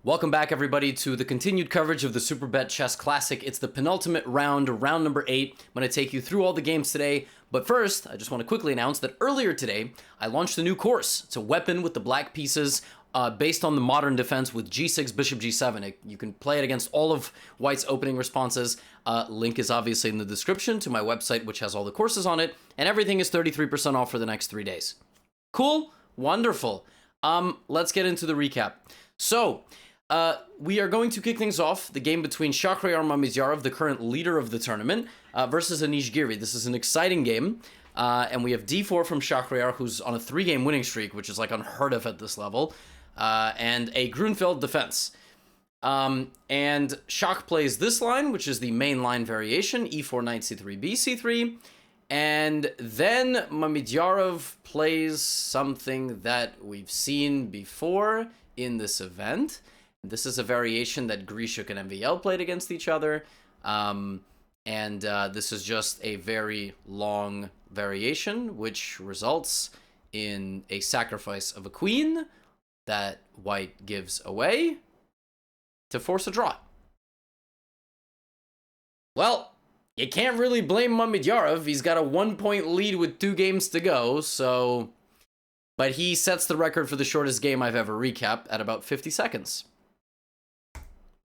Welcome back, everybody, to the continued coverage of the Superbet Chess Classic. It's the penultimate round, round number 8. I'm going to take you through all the games today. But first, I just want to quickly announce that earlier today, I launched a new course. It's a weapon with the black pieces based on the modern defense with g6, bishop g7. You can play it against all of White's opening responses. Link is obviously in the description to my website, which has all the courses on it. And everything is 33% off for the next 3 days. Cool? Wonderful. Let's get into the recap. So, we are going to kick things off, the game between Shahryar Mamydyarov, the current leader of the tournament, versus Anish Giri. This is an exciting game, and we have d4 from Shahryar, who's on a 3-game winning streak, which is like unheard of at this level, and a Grunfeld defense. And Shah plays this line, which is the main line variation, e4, knight c3, bc3, and then Mamydyarov plays something that we've seen before in this event. This is a variation that Grishuk and MVL played against each other, and this is just a very long variation, which results in a sacrifice of a queen that White gives away to force a draw. Well, you can't really blame Mamydyarov. He's got a 1-point lead with 2 games to go, so... But he sets the record for the shortest game I've ever recapped at about 50 seconds.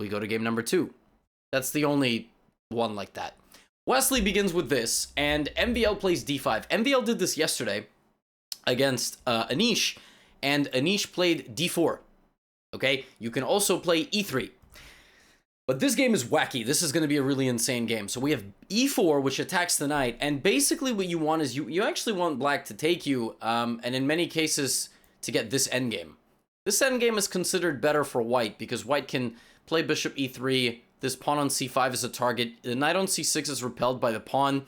We go to game number 2. That's the only one like that. Wesley begins with this, and MVL plays d5. MVL did this yesterday against Anish, and Anish played d4. Okay? You can also play e3. But this game is wacky. This is going to be a really insane game. So we have e4, which attacks the knight, and basically what you want is you actually want black to take you, and in many cases to get this endgame. This endgame is considered better for white, because white can play bishop e3, this pawn on c5 is a target, the knight on c6 is repelled by the pawn,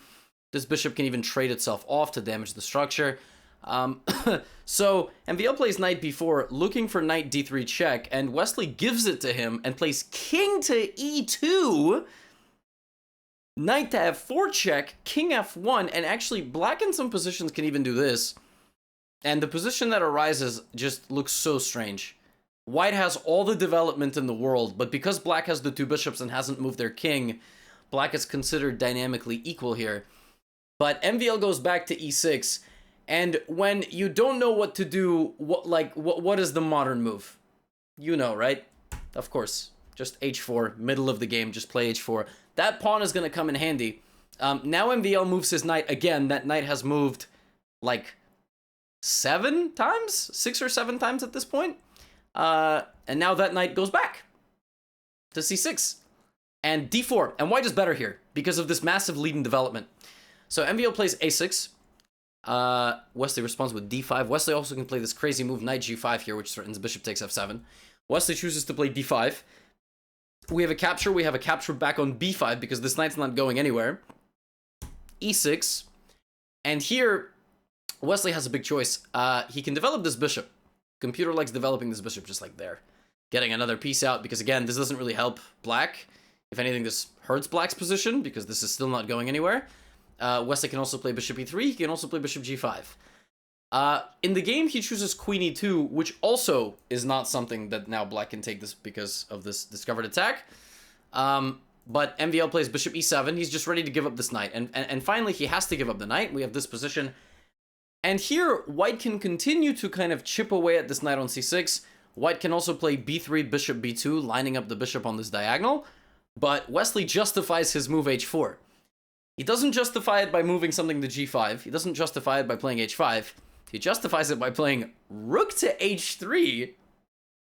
this bishop can even trade itself off to damage the structure. So MVL plays knight b4, looking for knight d3 check, and Wesley gives it to him and plays king to e2, knight to f4 check, king f1, and actually black in some positions can even do this, and the position that arises just looks so strange. White has all the development in the world, but because black has the 2 bishops and hasn't moved their king, black is considered dynamically equal here. But MVL goes back to e6, and when you don't know what to do, what is the modern move? You know, right? Of course, just h4, middle of the game, just play h4. That pawn is going to come in handy. Now MVL moves his knight again. That knight has moved like 7 times? 6 or 7 times at this point. And now that knight goes back to c6 and d4, and white is better here because of this massive lead in development. So MVL plays a6. Wesley responds with d5. Wesley also can play this crazy move knight g5 here, which threatens bishop takes f7. Wesley chooses to play d5. We have a capture. We have a capture back on b5 because this knight's not going anywhere. e6, and here Wesley has a big choice. He can develop this bishop. Computer likes developing this bishop just like there. Getting another piece out because, again, this doesn't really help black. If anything, this hurts black's position because this is still not going anywhere. Wesley can also play bishop e3. He can also play bishop g5. In the game, he chooses queen e2, which also is not something that now black can take this because of this discovered attack. But MVL plays bishop e7. He's just ready to give up this knight. And finally, he has to give up the knight. We have this position. And here, white can continue to kind of chip away at this knight on c6. White can also play b3, bishop b2, lining up the bishop on this diagonal. But Wesley justifies his move h4. He doesn't justify it by moving something to g5. He doesn't justify it by playing h5. He justifies it by playing rook to h3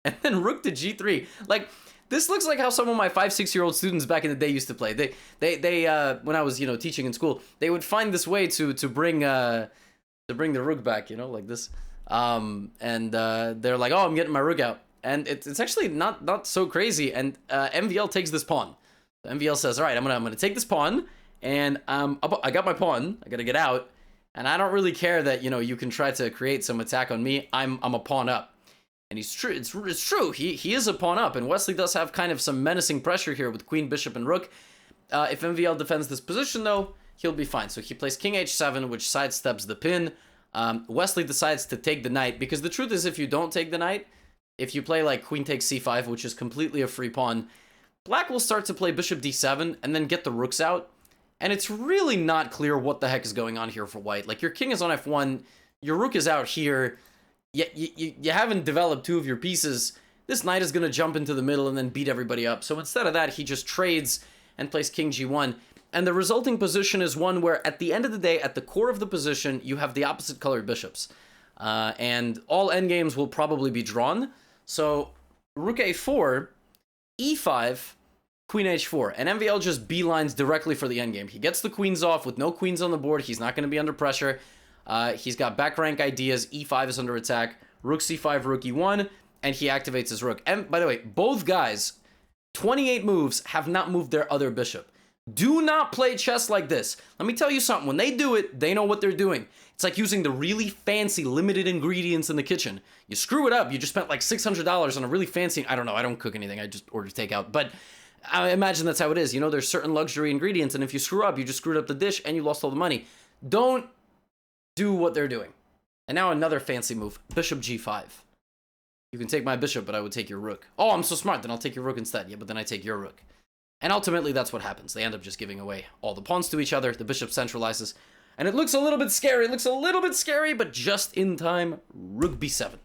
and then rook to g3. Like, this looks like how some of my 5-6-year-old students back in the day used to play. They when I was, teaching in school, they would find this way to bring the rook back, like this. They're like, oh, I'm getting my rook out. And it's actually not so crazy. And MVL takes this pawn. MVL says, all right, I'm gonna take this pawn. And I got my pawn. I gotta get out. And I don't really care that, you can try to create some attack on me. I'm a pawn up. And it's true. It's true. He is a pawn up. And Wesley does have kind of some menacing pressure here with queen, bishop, and rook. If MVL defends this position, though, he'll be fine. So he plays king h7, which sidesteps the pin. Wesley decides to take the knight, because the truth is, if you don't take the knight, if you play like queen takes c5, which is completely a free pawn, black will start to play bishop d7 and then get the rooks out. And it's really not clear what the heck is going on here for white. Like, your king is on f1, your rook is out here, you haven't developed two of your pieces. This knight is going to jump into the middle and then beat everybody up. So instead of that, he just trades and plays king g1. And the resulting position is one where, at the end of the day, at the core of the position, you have the opposite colored bishops. And all endgames will probably be drawn. So, rook a4, e5, queen h4. And MVL just beelines directly for the endgame. He gets the queens off with no queens on the board. He's not going to be under pressure. He's got back rank ideas. e5 is under attack. Rook c5, rook e1. And he activates his rook. And, by the way, both guys, 28 moves, have not moved their other bishop. Do not play chess like this. Let me tell you something. When they do it, they know what they're doing. It's like using the really fancy limited ingredients in the kitchen. You screw it up. You just spent like $600 on a really fancy... I don't know. I don't cook anything. I just order takeout. But I imagine that's how it is. You know, there's certain luxury ingredients, and if you screw up, you just screwed up the dish and you lost all the money. Don't do what they're doing. And now another fancy move. Bishop g5. You can take my bishop, but I would take your rook. Oh, I'm so smart. Then I'll take your rook instead. Yeah, but then I take your rook. And ultimately, that's what happens. They end up just giving away all the pawns to each other. The bishop centralizes. And it looks a little bit scary. It looks a little bit scary, but just in time, rook b7.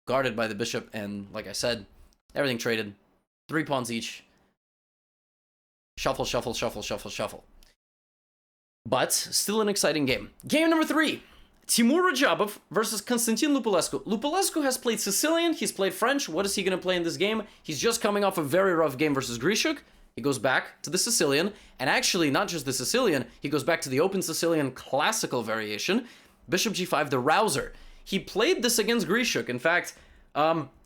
Guarded by the bishop, and like I said, everything traded. 3 pawns each. Shuffle, shuffle, shuffle, shuffle, shuffle. But still an exciting game. Game number 3. Teimour Radjabov versus Constantin Lupulescu. Lupulescu has played Sicilian. He's played French. What is he going to play in this game? He's just coming off a very rough game versus Grishuk. He goes back to the Sicilian, and actually not just the Sicilian, he goes back to the open Sicilian classical variation, Bishop g5, the rouser. He played this against Grishuk. In fact,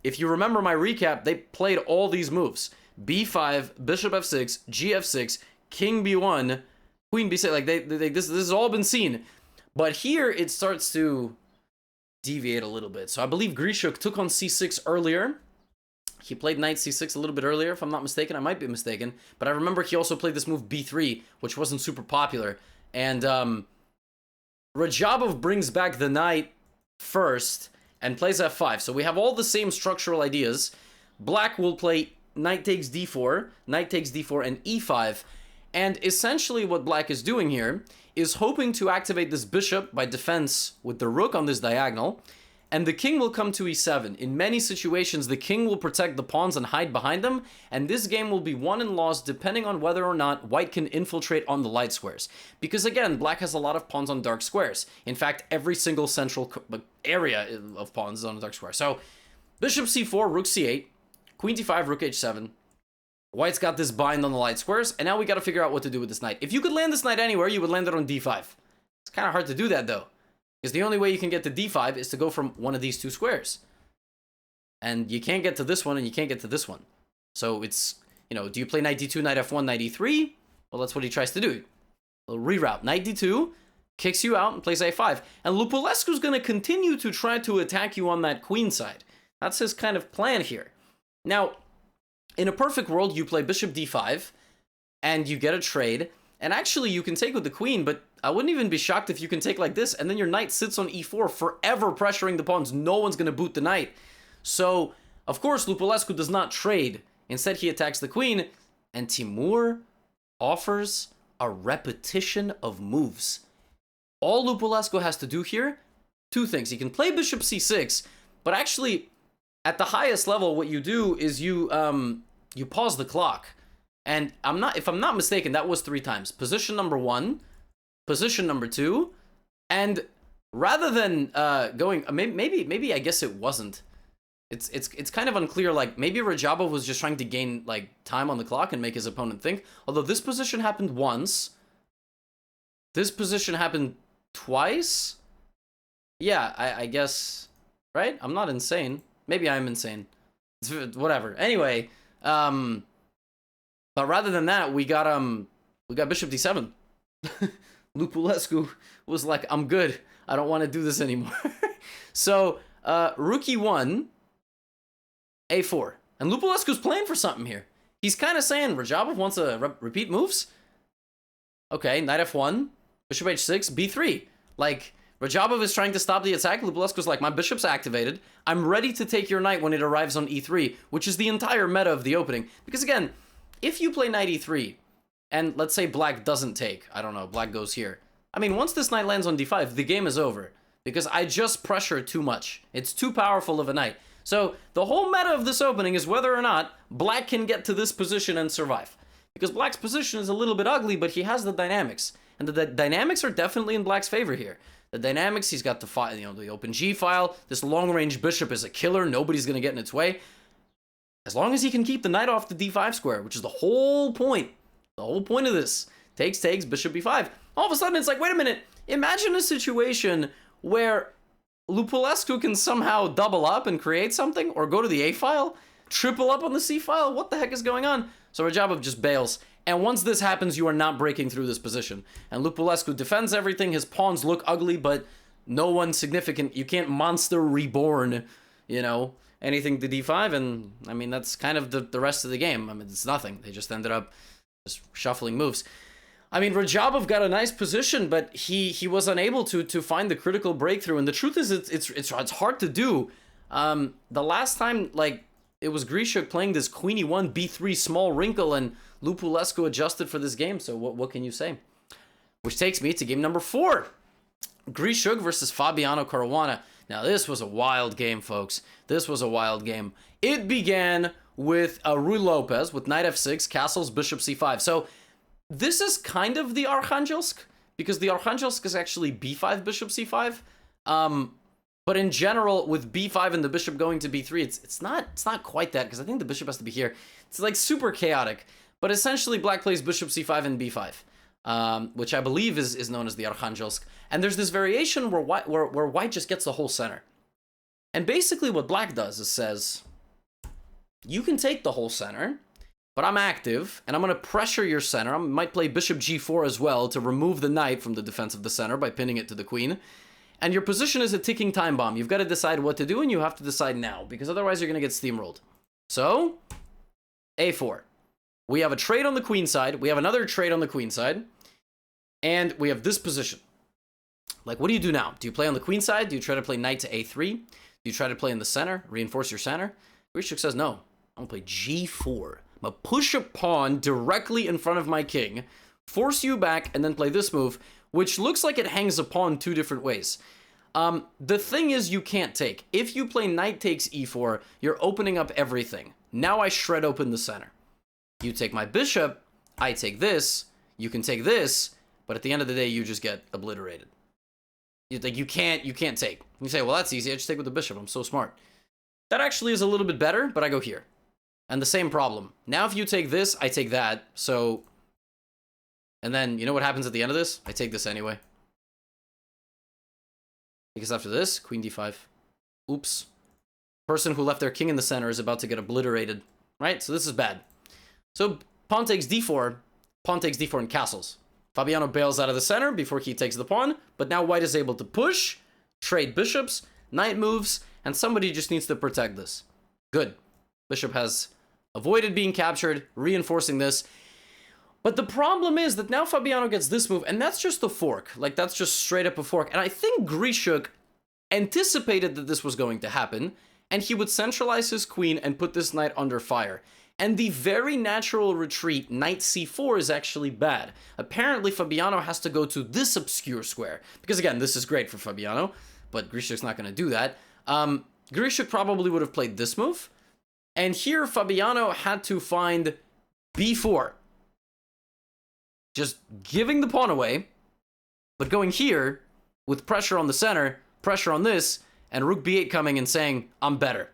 if you remember my recap, they played all these moves. b5, bishop f6, gf6, king b1, queen b6, like this has all been seen. But here it starts to deviate a little bit. So I believe Grishuk took on c6 earlier. He played knight c6 a little bit earlier, if I'm not mistaken. I might be mistaken. But I remember he also played this move b3, which wasn't super popular. And Radjabov brings back the knight first and plays f5. So we have all the same structural ideas. Black will play knight takes d4, and e5. And essentially what black is doing here is hoping to activate this bishop by defense with the rook on this diagonal. And the king will come to e7. In many situations, the king will protect the pawns and hide behind them, and this game will be won and lost depending on whether or not white can infiltrate on the light squares. Because again, black has a lot of pawns on dark squares. In fact, every single central area of pawns is on a dark square. So, bishop c4, rook c8, queen d5, rook h7. White's got this bind on the light squares, and now we got to figure out what to do with this knight. If you could land this knight anywhere, you would land it on d5. It's kind of hard to do that, though. Because the only way you can get to d5 is to go from one of these two squares. And you can't get to this one, and you can't get to this one. So it's, you know, do you play knight d2, knight f1, knight e3? Well, that's what he tries to do. He'll reroute. Knight d2, kicks you out, and plays a5. And Lupulescu's going to continue to try to attack you on that queen side. That's his kind of plan here. Now, in a perfect world, you play bishop d5, and you get a trade. And actually, you can take with the queen, but I wouldn't even be shocked if you can take like this, and then your knight sits on e4, forever pressuring the pawns. No one's going to boot the knight. So, of course, Lupulescu does not trade. Instead, he attacks the queen, and Teimour offers a repetition of moves. All Lupulescu has to do here, 2 things. He can play bishop c6, but actually, at the highest level, what you do is you pause the clock. And if I'm not mistaken, that was 3 times. Position number 1, position number 2, and rather than going, maybe I guess it wasn't. It's kind of unclear. Like maybe Radjabov was just trying to gain like time on the clock and make his opponent think. Although this position happened once, this position happened twice. Yeah, I guess, right? I'm not insane. Maybe I'm insane. It's, whatever. Anyway, but rather than that, we got bishop d7. Lupulescu was like, I'm good. I don't want to do this anymore. So, rook e1, a4. And Lupulescu's playing for something here. He's kind of saying, Radjabov wants to repeat moves? Okay, knight f1, bishop h6, b3. Like, Radjabov is trying to stop the attack. Lupulescu's like, my bishop's activated. I'm ready to take your knight when it arrives on e3, which is the entire meta of the opening. Because again, if you play knight e3, and let's say black doesn't take, I don't know, black goes here. I mean, once this knight lands on d5, the game is over. Because I just pressure too much. It's too powerful of a knight. So the whole meta of this opening is whether or not black can get to this position and survive. Because black's position is a little bit ugly, but he has the dynamics. And the dynamics are definitely in black's favor here. The dynamics, he's got the file, the open G file. This long-range bishop is a killer. Nobody's going to get in its way. As long as he can keep the knight off the d5 square, which is the whole point. The whole point of this. Takes, bishop b5. All of a sudden, it's like, wait a minute. Imagine a situation where Lupulescu can somehow double up and create something, or go to the A file, triple up on the C file. What the heck is going on? So Radjabov just bails. And once this happens, you are not breaking through this position. And Lupulescu defends everything. His pawns look ugly, but no one significant. You can't monster reborn, anything to d5. And, I mean, that's kind of the rest of the game. I mean, it's nothing. They just ended up just shuffling moves. I mean, Radjabov got a nice position, but he was unable to find the critical breakthrough. And the truth is, it's hard to do. The last time, it was Grishuk playing this queen e1, b3 small wrinkle, and Lupulescu adjusted for this game. So what can you say? Which takes me to game number 4. Grishuk versus Fabiano Caruana. Now, this was a wild game, folks. This was a wild game. It began with Rui Lopez with knight f6, castles, bishop c5. So this is kind of the Arkhangelsk, because the Arkhangelsk is actually b5, bishop c5. But in general, with b5 and the bishop going to b3, it's not quite that, because I think the bishop has to be here. It's like super chaotic. But essentially, black plays bishop c5 and b5, which I believe is known as the Arkhangelsk. And there's this variation where white just gets the whole center. And basically what black does is says, you can take the whole center, but I'm active, and I'm going to pressure your center. I might play bishop g4 as well to remove the knight from the defense of the center by pinning it to the queen. And your position is a ticking time bomb. You've got to decide what to do, and you have to decide now, because otherwise you're going to get steamrolled. So, a4. We have a trade on the queen side. We have another trade on the queen side. And we have this position. Like, what do you do now? Do you play on the queen side? Do you try to play knight to a3? Do you try to play in the center? Reinforce your center? Grishuk says, no. I'm going to play g4. I'm going to push a pawn directly in front of my king, force you back, and then play this move, which looks like it hangs a pawn 2 different ways. The thing is, you can't take. If you play knight takes e4, you're opening up everything. Now I shred open the center. You take my bishop, I take this, you can take this, but at the end of the day, you just get obliterated. You can't take. You say, well, that's easy, I just take with the bishop, I'm so smart. That actually is a little bit better, but I go here. And the same problem. Now if you take this, I take that, so... And then, you know what happens at the end of this? I take this anyway. Because after this, queen d5. Oops. Person who left their king in the center is about to get obliterated. Right? So this is bad. So pawn takes d4, and castles. Fabiano bails out of the center before he takes the pawn, but now white is able to push, trade bishops, knight moves, and somebody just needs to protect this. Good. Bishop has avoided being captured, reinforcing this. But the problem is that now Fabiano gets this move, and that's just a fork. Like, that's just straight up a fork. And I think Grishuk anticipated that this was going to happen, and he would centralize his queen and put this knight under fire. And the very natural retreat, knight c4, is actually bad. Apparently, Fabiano has to go to this obscure square. Because again, this is great for Fabiano, but Grishuk's not going to do that. Grishuk probably would have played this move. And here, Fabiano had to find b4. Just giving the pawn away, but going here with pressure on the center, pressure on this, and rook b8 coming and saying, I'm better.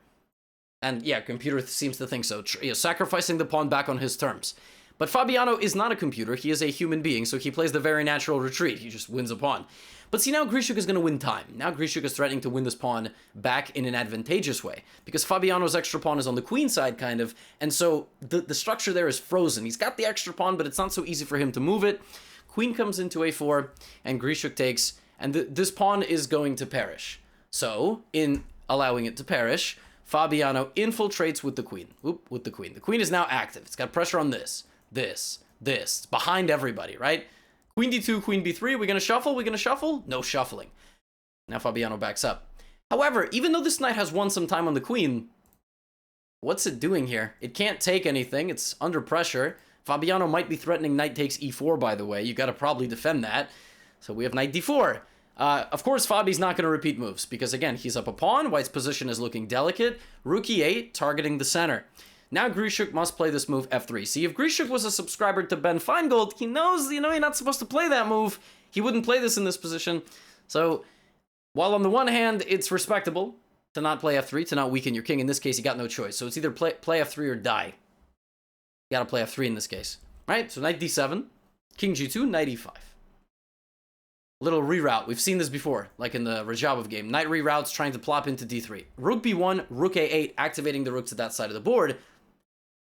And yeah, computer seems to think so. Sacrificing the pawn back on his terms. But Fabiano is not a computer. He is a human being, so he plays the very natural retreat. He just wins a pawn. But see, now Grishuk is going to win time. Now Grishuk is threatening to win this pawn back in an advantageous way. Because Fabiano's extra pawn is on the queen side, kind of. And so the structure there is frozen. He's got the extra pawn, but it's not so easy for him to move it. Queen comes into a4, and Grishuk takes. And this pawn is going to perish. So, in allowing it to perish, Fabiano infiltrates with the queen. With the queen. The queen is now active. It's got pressure on this. This. It's behind everybody, right? Queen d2, queen b3. We're going to shuffle? No shuffling. Now Fabiano backs up. However, even though this knight has won some time on the queen, what's it doing here? It can't take anything. It's under pressure. Fabiano might be threatening knight takes e4, by the way. You got to probably defend that. So we have knight d4. Of course, Fabi's not going to repeat moves because, again, he's up a pawn. White's position is looking delicate. Rook e8, targeting the center. Now Grishuk must play this move f3. See, if Grishuk was a subscriber to Ben Feingold, he knows, you're not supposed to play that move. He wouldn't play this in this position. So, while on the one hand, it's respectable to not play f3, to not weaken your king, in this case, you got no choice. So it's either play f3 or die. You gotta play f3 in this case. Right? So knight d7, king g2, knight e5. Little reroute. We've seen this before, like in the Radjabov game. Knight reroutes trying to plop into d3. Rook b1, rook a8, activating the rook to that side of the board.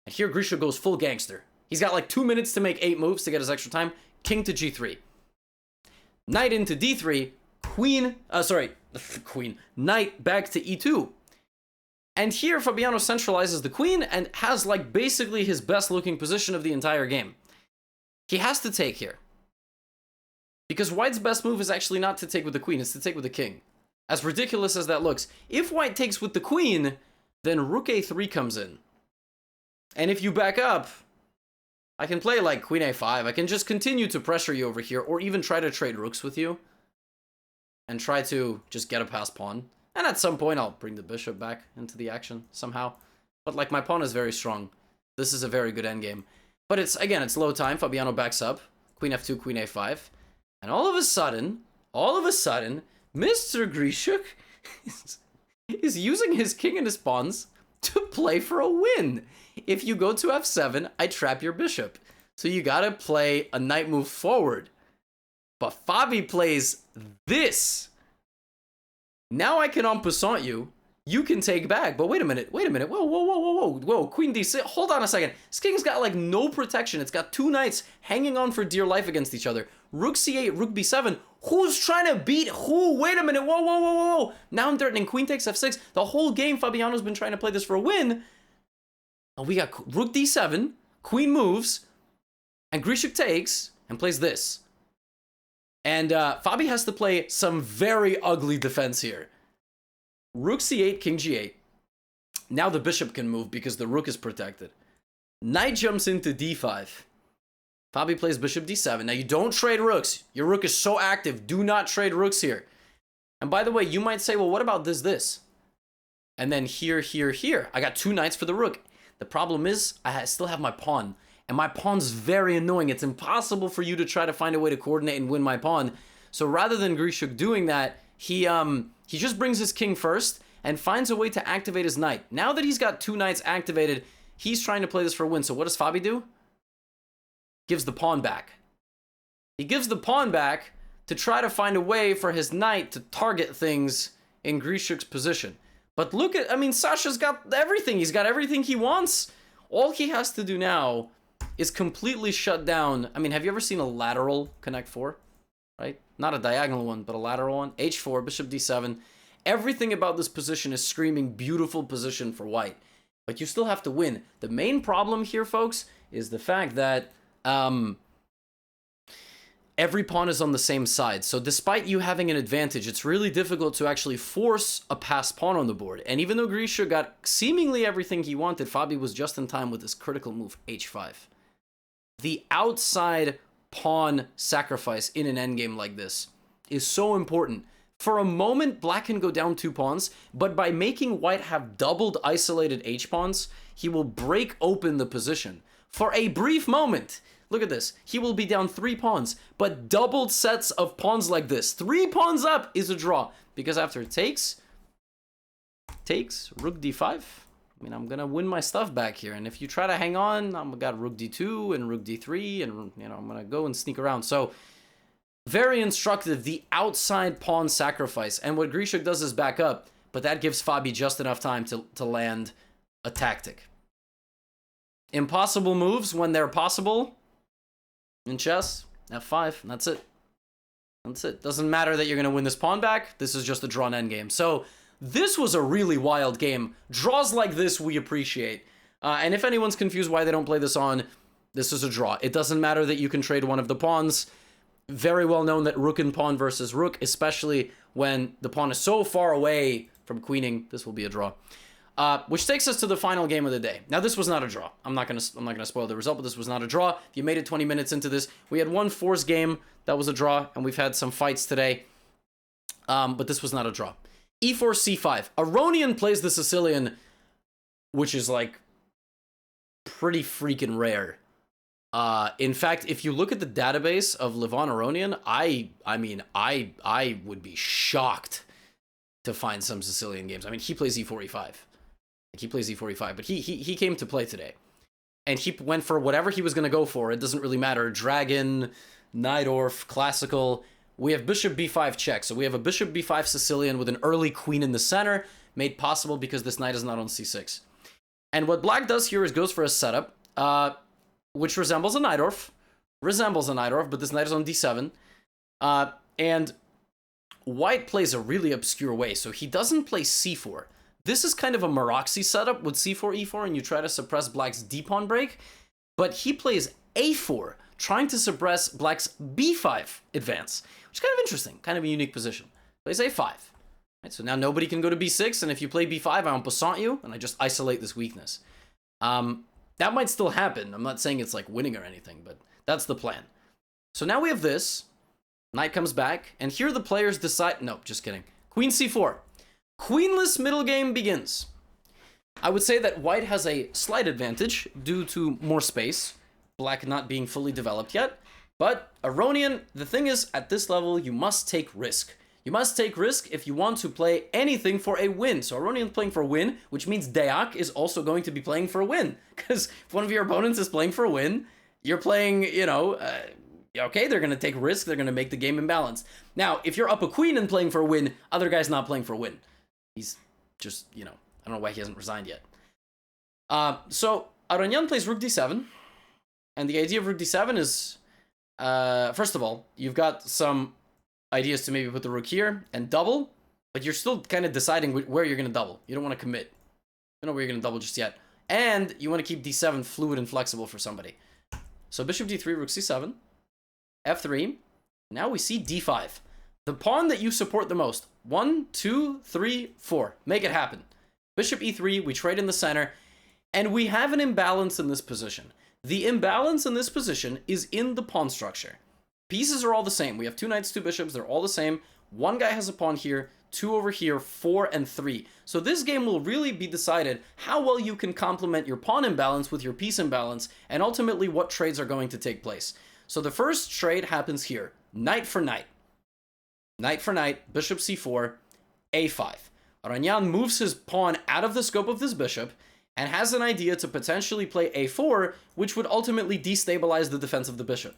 And here Grisha goes full gangster. He's got like 2 minutes to make 8 moves to get his extra time. King to g3. Knight into d3. Knight back to e2. And here Fabiano centralizes the queen and has like basically his best looking position of the entire game. He has to take here. Because White's best move is actually not to take with the queen, it's to take with the king. As ridiculous as that looks. If White takes with the queen, then rook a3 comes in. And if you back up, I can play like queen a5. I can just continue to pressure you over here, or even try to trade rooks with you. And try to just get a passed pawn. And at some point, I'll bring the bishop back into the action somehow. But like, my pawn is very strong. This is a very good endgame. But it's, again, it's low time. Fabiano backs up. Queen f2, queen a5. And all of a sudden, Mr. Grishuk is using his king and his pawns to play for a win. If you go to f7, I trap your bishop. So you gotta play a knight move forward. But Fabi plays this. Now I can en passant you. You can take back. But wait a minute. Whoa. Queen d6. Hold on a second. This king's got like no protection. It's got 2 knights hanging on for dear life against each other. Rook c8, rook b7. Who's trying to beat who? Wait a minute. Whoa. Now I'm threatening queen takes f6. The whole game, Fabiano's been trying to play this for a win. Oh, we got rook d7. Queen moves. And Grishuk takes and plays this. And Fabi has to play some very ugly defense here. Rook c8, king g8. Now the bishop can move because the rook is protected. Knight jumps into d5. Fabi plays bishop d7. Now you don't trade rooks. Your rook is so active. Do not trade rooks here. And by the way, you might say, well, what about this? And then here. I got 2 knights for the rook. The problem is I still have my pawn. And my pawn's very annoying. It's impossible for you to try to find a way to coordinate and win my pawn. So rather than Grishuk doing that, he just brings his king first and finds a way to activate his knight. Now that he's got 2 knights activated, he's trying to play this for a win. So what does Fabi do? Gives the pawn back. He gives the pawn back to try to find a way for his knight to target things in Grishuk's position. But look at, Sasha's got everything. He's got everything he wants. All he has to do now is completely shut down. Have you ever seen a lateral connect 4? Right? Not a diagonal one, but a lateral one. h4, bishop d7. Everything about this position is screaming beautiful position for White. But you still have to win. The main problem here, folks, is the fact that every pawn is on the same side. So despite you having an advantage, it's really difficult to actually force a passed pawn on the board. And even though Grisha got seemingly everything he wanted, Fabi was just in time with this critical move, h5. The outside pawn sacrifice in an endgame like this is so important. For a moment, black can go down 2 pawns, but by making white have doubled isolated h-pawns, he will break open the position. For a brief moment, look at this, he will be down 3 pawns, but doubled sets of pawns like this, 3 pawns up is a draw, because after it takes, rook d5, I'm gonna win my stuff back here, and if you try to hang on, I've got rook d2 and rook d3, and I'm gonna go and sneak around. So very instructive, the outside pawn sacrifice, and what Grishuk does is back up, but that gives Fabi just enough time to land a tactic. Impossible moves when they're possible in chess, f5, and that's it. That's it. Doesn't matter that you're gonna win this pawn back, this is just a drawn endgame. So this was a really wild game. Draws like this we appreciate. And if anyone's confused why they don't play this on, this is a draw. It doesn't matter that you can trade one of the pawns. very well known that rook and pawn versus rook, especially when the pawn is so far away from queening. This will be a draw. Which takes us to the final game of the day. Now, this was not a draw. I'm not gonna spoil the result, but this was not a draw. If you made it 20 minutes into this, we had one fours game that was a draw, and we've had some fights today. But this was not a draw. E4, C5. Aronian plays the Sicilian, which is like pretty freaking rare. In fact, if you look at the database of Levon Aronian, I would be shocked to find some Sicilian games. I mean, he plays E4, E5. He plays E4, E5, but he came to play today. And he went for whatever he was going to go for. It doesn't really matter. Dragon, Najdorf, classical. We have bishop b5 check. So we have a bishop b5 Sicilian with an early queen in the center, made possible because this knight is not on c6. And what black does here is goes for a setup, which resembles a Najdorf. But this knight is on d7. And white plays a really obscure way. So he doesn't play c4. This is kind of a Maroczy setup with c4, e4, and you try to suppress black's d-pawn break. But he plays a4, trying to suppress black's b5 advance, which is kind of interesting, kind of a unique position. Plays a5. Right, so now nobody can go to b6, and if you play b5, I en passant you, and I just isolate this weakness. That might still happen. I'm not saying it's like winning or anything, but that's the plan. So now we have this. Knight comes back, and here the players decide... No, just kidding. Queen c4. Queenless middle game begins. I would say that white has a slight advantage due to more space, black not being fully developed yet. But Aronian, the thing is, at this level, you must take risk. You must take risk if you want to play anything for a win. So Aronian's playing for a win, which means Deac is also going to be playing for a win. Because if one of your opponents is playing for a win, you're playing, you know, okay, they're going to take risk. They're going to make the game imbalanced. Now, if you're up a queen and playing for a win, other guy's not playing for a win. He's just, you know, I don't know why he hasn't resigned yet. So Aronian plays rook d7. And the idea of rook d7 is, first of all, you've got some ideas to maybe put the rook here and double, but you're still kind of deciding where you're going to double. You don't want to commit. You don't know where you're going to double just yet. And you want to keep d7 fluid and flexible for somebody. So bishop d3, rook c7, f3. Now we see d5. The pawn that you support the most. 1, 2, 3, 4. Make it happen. Bishop e3, we trade in the center, and we have an imbalance in this position. The imbalance in this position is in the pawn structure. Pieces are all the same. We have 2 knights, 2 bishops. They're all the same. One guy has a pawn here, 2 over here, 4 and 3. So this game will really be decided how well you can complement your pawn imbalance with your piece imbalance, and ultimately what trades are going to take place. So the first trade happens here. Knight for knight. Knight for knight, bishop c4, a5. Aronian moves his pawn out of the scope of this bishop and has an idea to potentially play a4, which would ultimately destabilize the defense of the bishop.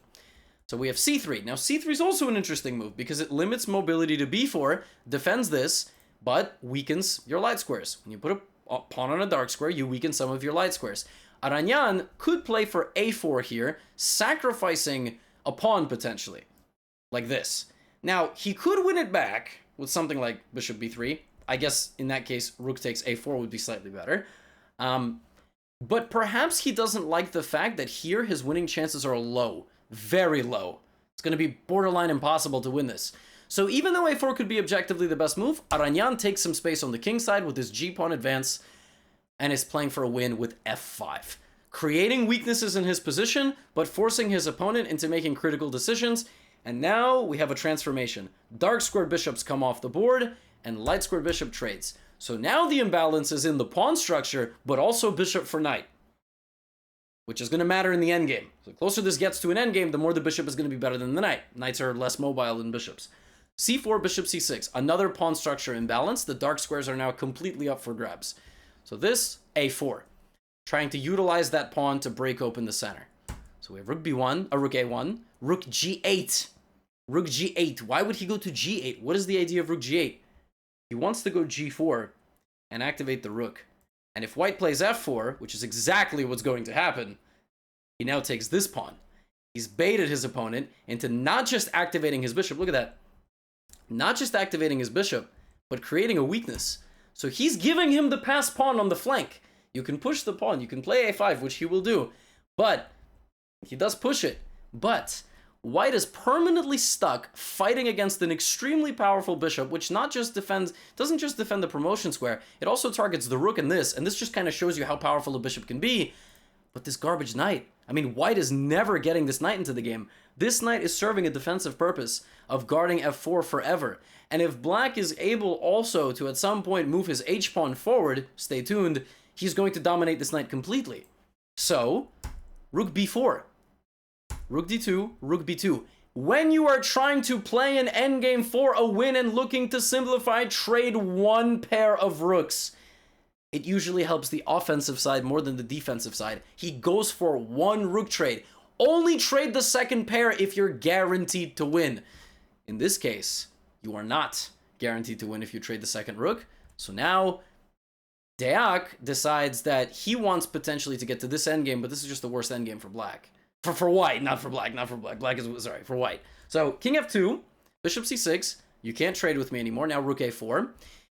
So we have c3. Now c3 is also an interesting move because it limits mobility to b4, defends this, but weakens your light squares. When you put a pawn on a dark square, you weaken some of your light squares. Aronian could play for a4 here, sacrificing a pawn potentially, like this. Now, he could win it back with something like bishop b3. I guess in that case, rook takes a4 would be slightly better. But perhaps he doesn't like the fact that here his winning chances are low, very low. It's going to be borderline impossible to win this. So even though a4 could be objectively the best move, Aronian takes some space on the king side with his g-pawn advance and is playing for a win with f5. Creating weaknesses in his position, but forcing his opponent into making critical decisions. And now we have a transformation. Dark squared bishops come off the board, and light squared bishop trades. So now the imbalance is in the pawn structure, but also bishop for knight, which is going to matter in the endgame. So the closer this gets to an endgame, the more the bishop is going to be better than the knight. Knights are less mobile than bishops. c4, bishop c6, another pawn structure imbalance. The dark squares are now completely up for grabs. So this, a4, trying to utilize that pawn to break open the center. So we have rook b1, rook a1, rook g8. Rook g8. Why would he go to g8? What is the idea of rook g8? He wants to go g4 and activate the rook. And if white plays f4, which is exactly what's going to happen, he now takes this pawn. He's baited his opponent into not just activating his bishop. Look at that. Not just activating his bishop, but creating a weakness. So he's giving him the passed pawn on the flank. You can push the pawn. You can play a5, which he will do. But he does push it. But White is permanently stuck fighting against an extremely powerful bishop, which doesn't just defend the promotion square, it also targets the rook and this just kind of shows you how powerful a bishop can be. But this garbage knight, I mean, White is never getting this knight into the game. This knight is serving a defensive purpose of guarding f4 forever. And if Black is able also to at some point move his h-pawn forward, stay tuned, he's going to dominate this knight completely. So, rook b4. Rook d2, rook b2. When you are trying to play an endgame for a win and looking to simplify, trade one pair of rooks. It usually helps the offensive side more than the defensive side. He goes for one rook trade. Only trade the second pair if you're guaranteed to win. In this case, you are not guaranteed to win if you trade the second rook. So now, Deac decides that he wants potentially to get to this endgame, but this is just the worst endgame for Black. For White, not for Black, not for Black. Black is, sorry, for White. So, king f2, bishop c6. You can't trade with me anymore. Now rook a4.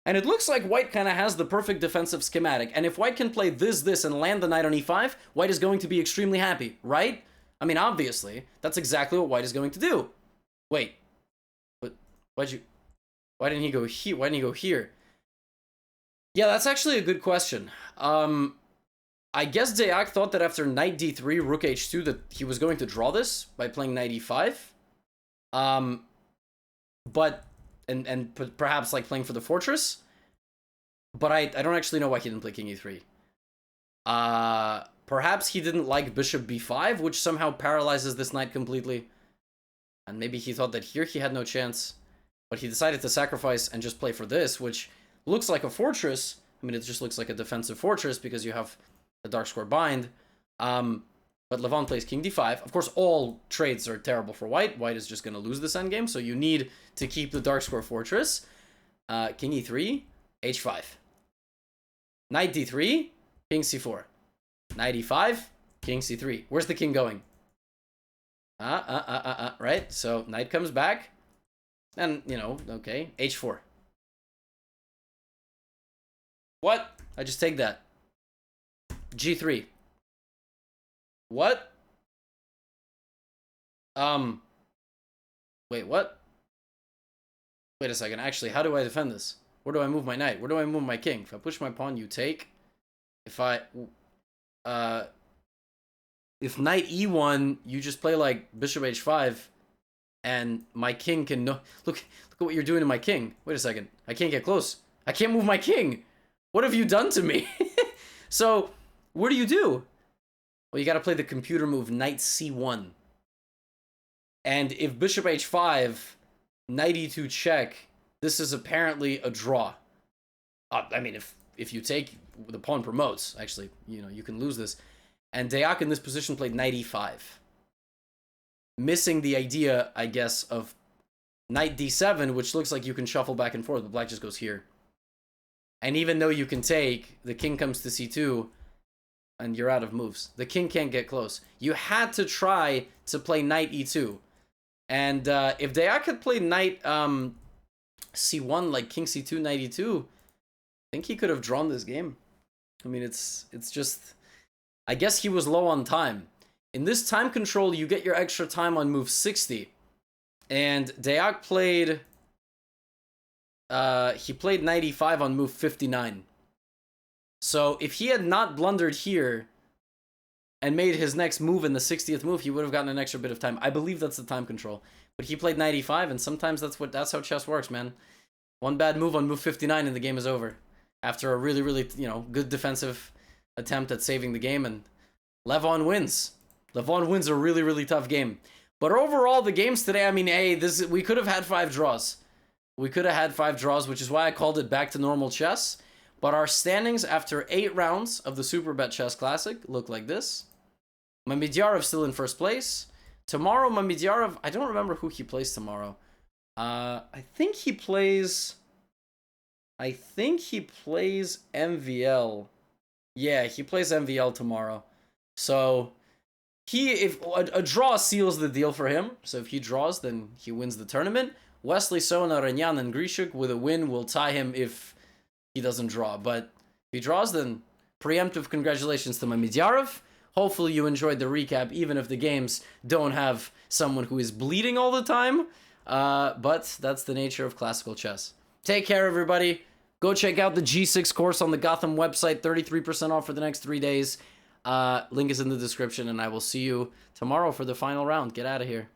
And it looks like White kind of has the perfect defensive schematic. And if White can play this, and land the knight on e5, White is going to be extremely happy, right? I mean, obviously, that's exactly what White is going to do. Wait. But why didn't he go here? Why didn't he go here? Yeah, that's actually a good question. I guess Deac thought that after knight d3, rook h2, that he was going to draw this by playing knight e5. But perhaps like playing for the fortress. But I don't actually know why he didn't play king e3. Perhaps he didn't like bishop b5, which somehow paralyzes this knight completely. And maybe he thought that here he had no chance. But he decided to sacrifice and just play for this, which looks like a fortress. I mean, it just looks like a defensive fortress because you have the dark square bind. But Levon plays king d5. Of course, all trades are terrible for White. White is just going to lose this endgame, so you need to keep the dark square fortress. King e3, h5. Knight d3, king c4. Knight e5, king c3. Where's the king going? Right? So knight comes back. And, you know, okay, h4. What? I just take that. g3. What? Wait, what? Wait a second. Actually, how do I defend this? Where do I move my knight? Where do I move my king? If I push my pawn, you take. If knight e1, you just play like bishop h5, and my king can no. Look at what you're doing to my king. Wait a second. I can't get close. I can't move my king. What have you done to me? So, what do you do? Well, you got to play the computer move knight c1. And if bishop h5, knight e2 check, this is apparently a draw. I mean, if you take, the pawn promotes. Actually, you know, you can lose this. And Deac in this position played knight e5. Missing the idea, I guess, of knight d7, which looks like you can shuffle back and forth, but Black just goes here. And even though you can take, the king comes to c2, and you're out of moves. The king can't get close. You had to try to play knight e2. And if Deac had played knight c1, like king c2, knight e2, I think he could have drawn this game. I mean, it's just... I guess he was low on time. In this time control, you get your extra time on move 60. And Deac played... he played knight e5 on move 59. So if he had not blundered here and made his next move in the 60th move, he would have gotten an extra bit of time. I believe that's the time control. But he played knight e5, and sometimes that's how chess works, man. One bad move on move 59 and the game is over. After a really, really, you know, good defensive attempt at saving the game, and Levon wins. Levon wins a really, really tough game. But overall, the games today, I mean, hey, we could have had 5 draws. We could have had 5 draws, which is why I called it back to normal chess. But our standings after 8 rounds of the Superbet Chess Classic look like this. Mamedyarov still in first place. Tomorrow, Mamedyarov, I don't remember who he plays tomorrow. I think he plays MVL. Yeah, he plays MVL tomorrow. So, if a draw seals the deal for him. So if he draws, then he wins the tournament. Wesley, Aronian, and Grishuk with a win will tie him if he doesn't draw. But if he draws, then preemptive congratulations to Mamedyarov. Hopefully you enjoyed the recap, even if the games don't have someone who is bleeding all the time. But that's the nature of classical chess. Take care, everybody. Go check out the G6 course on the Gotham website, 33% off for the next 3 days. Link is in the description, and I will see you tomorrow for the final round. Get out of here.